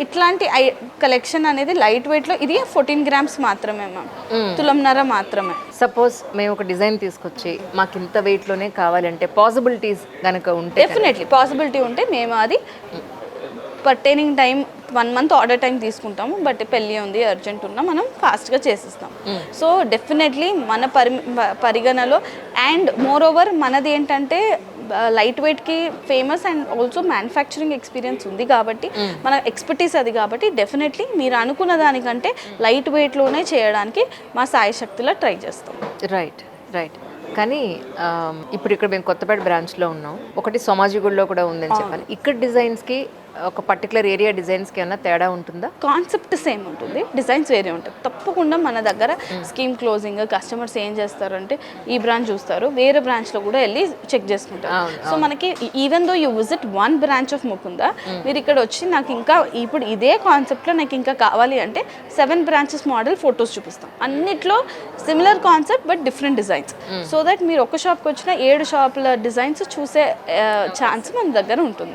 ఇట్లాంటి కలెక్షన్ అనేది లైట్ వెయిట్లో ఇది 14 గ్రామ్స్ మాత్రమే మ్యామ్, తులంన్నర మాత్రమే. సపోజ్ మేము ఒక డిజైన్ తీసుకొచ్చి మాకు ఇంత వెయిట్లోనే కావాలంటే పాసిబిలిటీస్ కనుక ఉంటే డెఫినెట్లీ పాసిబిలిటీ ఉంటే మేము అది pertaining time 1 month order time తీసుకుంటాము. బట్ పెళ్ళి ఉంది అర్జెంట్ ఉన్నా మనం ఫాస్ట్గా చేసిస్తాం. సో డెఫినెట్లీ మన పరిగణలో అండ్ మోర్ ఓవర్ మనది ఏంటంటే లైట్ వెయిట్కి famous and also manufacturing experience ఉంది కాబట్టి మన ఎక్స్పర్టీస్ అది కాబట్టి డెఫినెట్లీ మీరు అనుకున్న దానికంటే లైట్ వెయిట్లోనే చేయడానికి మా సాయి శక్తిలో ట్రై చేస్తాం. Right right. కానీ ఇప్పుడు ఇక్కడ మేము కొత్తపేట బ్రాంచ్లో ఉన్నాం, ఒకటి సోమాజిగూడలో కూడా ఉందని చెప్పాలి. ఇక్కడ డిజైన్స్కి ఒక పర్టికులర్ ఏరియా డిజైన్స్కి ఏమైనా తేడా ఉంటుందా? కాన్సెప్ట్ సేమ్ ఉంటుంది, డిజైన్స్ వేరే ఉంటుంది. తప్పకుండా మన దగ్గర స్కీమ్ క్లోజింగ్ కస్టమర్స్ ఏం చేస్తారంటే ఈ బ్రాంచ్ చూస్తారు, వేరే బ్రాంచ్లో కూడా వెళ్ళి చెక్ చేసుకుంటారు. సో మనకి even though you visit 1 branch of Mukunda, మీరు ఇక్కడ వచ్చి నాకు ఇంకా ఇప్పుడు ఇదే కాన్సెప్ట్లో నాకు ఇంకా కావాలి అంటే 7 branches మోడల్ ఫొటోస్ చూపిస్తాం. అన్నిట్లో similar concept but different designs. So that మీరు ఒక షాప్కి వచ్చిన 7 షాపుల డిజైన్స్ చూసే ఛాన్స్ మన దగ్గర ఉంటుంది.